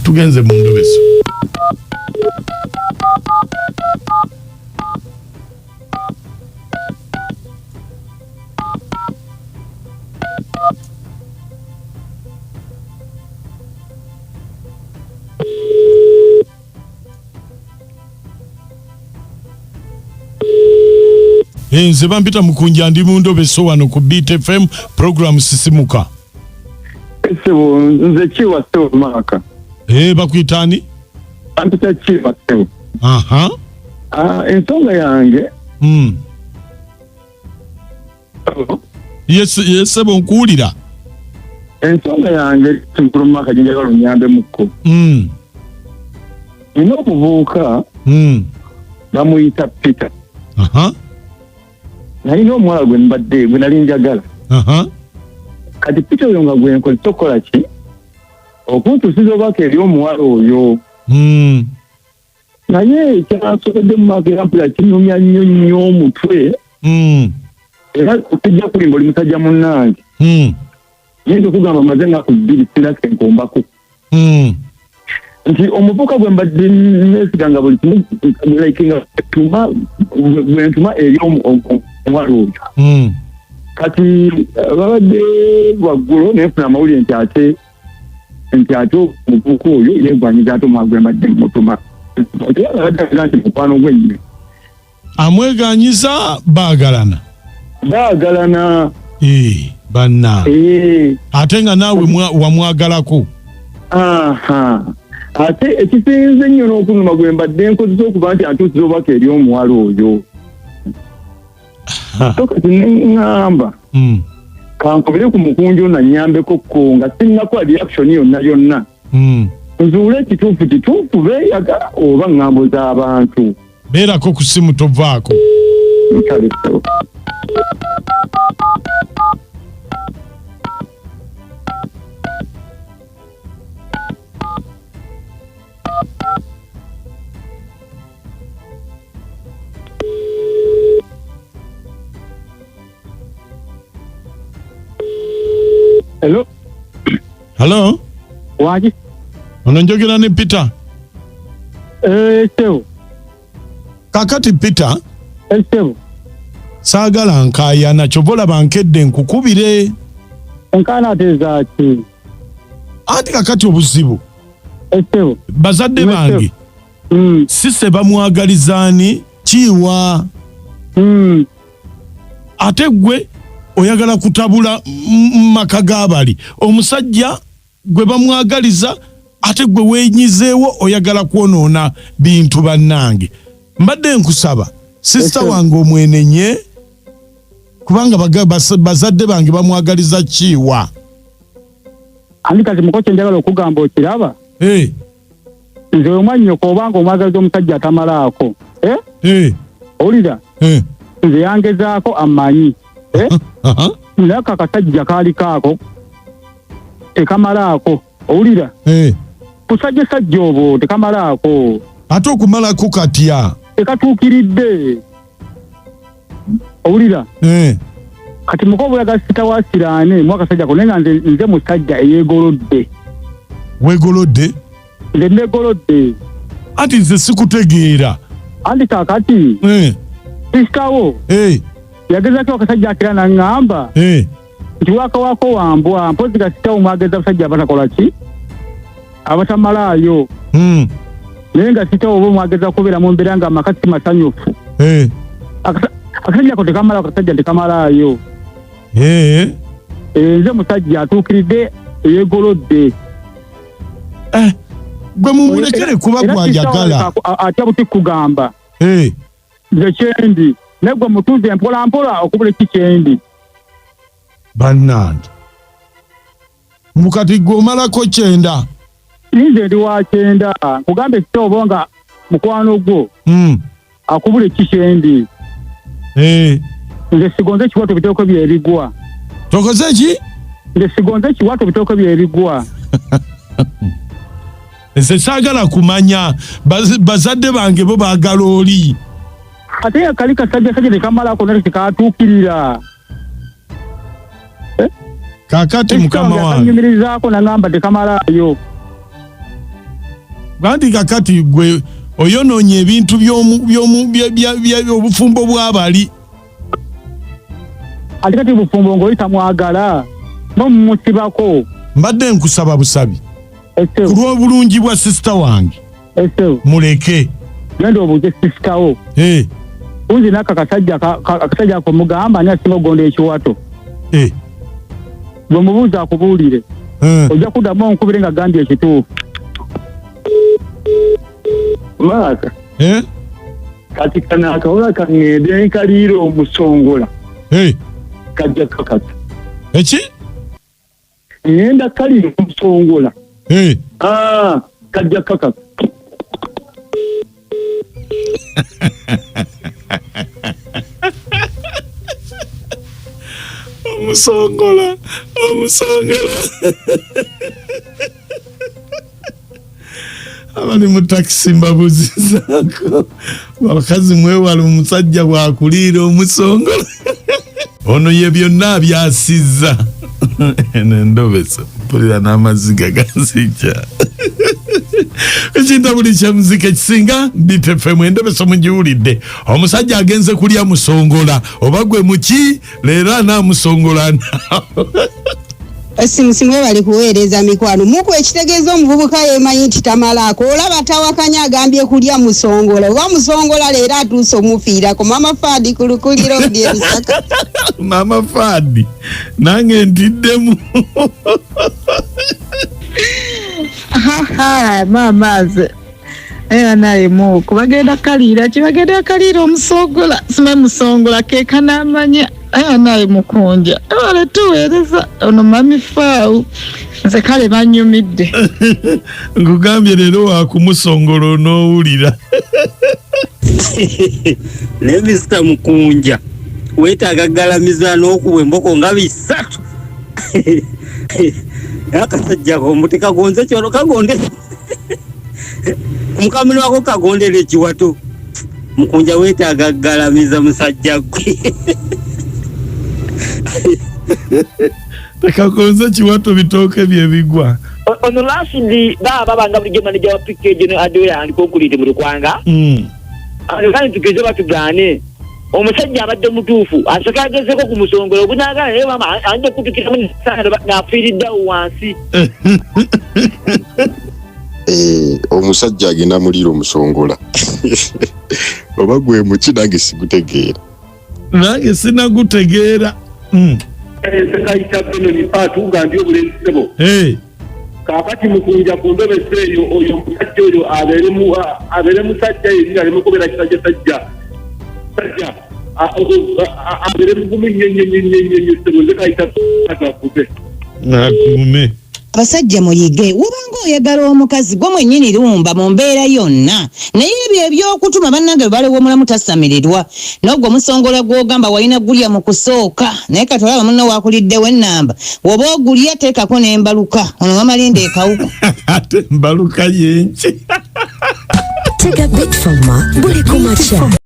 tugenze mu ndobeso. Nze bampita Mukunja ndi mu ndobeso wano ku Beat FM program Sisimuka. Sebo nze Kiwa Sebo Maka. Bakuyitani? Ampita Kiwa Sebo. Aha. Ensonga yange. Yes Sebo nkuwulira. Ensonga yange Mukulu Maka njagala onyambe mukko. Nina omuvubuka. Bamuyita Peter. Aha. Nalina omuwala gwe mbadde gwe nali njagala. Kati Peter oyo nga gwe nkozesa okukola ki? Okuntuusiza obubaka eri omuwala oyo. Naye kyansobodde mu Maka era mpula kinyumya nnyo omutwe. Era okujja kulimba oli musajja munnange. Yenda okugamba maze ennaku bbiri sirina kenkombako. Nti omuvubuka gwe mbadde neesiganga buli kimu nga bwentuma eri omuwala oyo. Kati babadde waggulu nefuna amawulire nti ate omuvubuka oyo yeegwanyiza ate omwana gwe mbadde mutuma. Era nti mukwano gwe nnyina. Amweganyiza baagalana. Banna. Ate nga naawe wamwagalako. Ate ekisinze ennyo n'okunuma gwe mbadde nkozesa okuba nti atuusiza obubaka eri omuwala oyo. So kati neŋŋamba kankubire ku mukunjo nanyambeko ko nga sinnakola reaction yonna. Nzuule ekituufu beeyagala oba ŋŋambo z'abantu. Beerako ku simu tovaako. Hello? Waji? Onanjogera ne Peter? Sebo. Kakati Peter? Sebo. Saagala nkaayana kyovola bankedde nkukubire. Enkaayana teza ki? Anti kakati obuzibu. Sebo. Bazadde bange. Sise bamwagalizaani Kiwa. Ate gwe oyagala kutabula maka g'abali. Omusajja gwe bamwagaliza ate gwe weenyizeewo oyagala kwonoona bintu bannange. Mbadde nkusaba sister wange omwenenye kubanga bazadde bange bamwagaliza Kiwa. Ani kati mukoche njagala okugamba okiraba? Nze omwannyoko obanga omwagaliza omusajja atamalaako. Owulira? Nze yangezaako amanyi. Naye kakasajja kaali kaako tekamalaako. Owulira? Kusajja obwo tekamalaako. Ate okumalako katya? Tekatuukiridde. Owulira? Kati muko bulaga sitawasiraane mu akasajja ko nenga nze musajja eyeegolodde. Weegolodde? Nze neegolodde. Ati nze sikutegeera. Andi kakati sistawo yagezaako akasajja akira n'aŋŋamba nti waako wambwa mpozi gasitawo mwageza abasajja abatakola ki abatamalaayo naye nga sitawo oba mwageza kubeera mu mbeera nga amaka si masanyufu. Akasajja ko tekamala akasajja tekamalaayo. Nze musajja atuukiridde eyeegolodde. Gwe mumulekere kuba gwajagala. Atya buti kugamba nze kyendi naye gwe mutuuze mpola okubula ekikyendi. Bannange mukati gwe omalako 9. Nze ndi wa 9 nkugamba ekita oba nga mukwano gwo akubula ekikyendi. Nze sigonze ekiwato biteeko byerigwa. Tokoze ki? Nze sigonze ekiwato biteeko byerigwa. Nze saagala kumanya bazadde bange bo baagala oli. Ate akali kasajja tekamalako nate tekatuukirira. Kakati mukama wange nyumirizaako n'angamba tekamalayo. Gandi kakati gwe oyonoonye ebintu by'obufumbo bw'abali. Ate kati bufumbo ng'oyita mwagala n'omumusibako. Mbadde nkusaba busabi. Ku lw'obulungi bwa sisita wange. Muleke. Genda obuuze sisitawo. Unzi n'aka akasajja komugamba ani asinga ogonda ekiwato. Bwe mubuuza akubuulire. Ojja kuddamu onkubire nga gambye ekituufu. Maaka. Kati kana akawola kangende nkaliira omusongola. Kajja kakati. Eki? Ngenda kaliira omusongola. Kajja kakati. Omusongola. Abali mu taxi mbabuzizaako. Bakazi mwewala omusajja bwakuliira omusongola. Ono ye byonna byasizza. Nendobeso mpulira n'amaziga ganzija. Ekinta buli kya muzika ekisinga BTFM endobeso mugiwulidde. Omusajja agenze kulya musongola oba gwe muki leero anaamusongola. Simu bali kuweereza mikwano muku ekitegeeza omuvubuka yemanyi nti tamalaako olaba tawakanya agambye kulya musongola oba musongola leero atuuse omufiirako Mama Fadi kulukuliro byebisaka. Mama Fadi nange ntiddemu. Mamaze naye muku bagenda kaliira omusongola sima musongola keeka n'amanya naye mukunja wale tuweereza ono mami faawu nze kale banyumidde. Nkugambye leero wakumusongola onoowulira. Ne Mr. Mukunja weetaaga galamiza n'okuwa emboko nga 3. Akasajja komuti kagonze kyolo kagonde. Mukamino wako kagondera ekiwato. Mukunja weetaaga galamiza musajja gwe. Tekakonze kiwato bitooke bye bigwa. Ono lastly baba banga buli manager wa package ne adoya aliko kulite mu Rwanda. Kandi tukeze batugane. Omusajja abadde mutuufu asakagezeko ku musongola ogunagala naye mama anje kutukira mu sana nafiiridda wansi. Omusajja agenda muliro musongola. Oba gwe muki nange sigutegeera. Nange sinagutegeera. Sekayita bino ni patu gambye obulenzebo. Kakati mukunja ku ndobe seeyo oyo musajja oyo abeere musajja yeri ali mukubera kisajja sajja. Abeere mugumi nyenyenyenyenyenye sebo sekayita akakupe. Nakume. Abasajja muyige wobanga oyagala omukazi gwe mwennyini lumba mu mbeera yonna naye ebyo ebyokutuma bannange balewo omulamu tasamirirwa n'ogwo musongola gw'ogamba walina gulya mu kusooka naye kati olaba munno waakuliddewo ennamba woba ogulya teekako n'embaluka ono wamalinda ekawuka. Ate embaluka yenki. Tega Bit Pharma buli kumakya.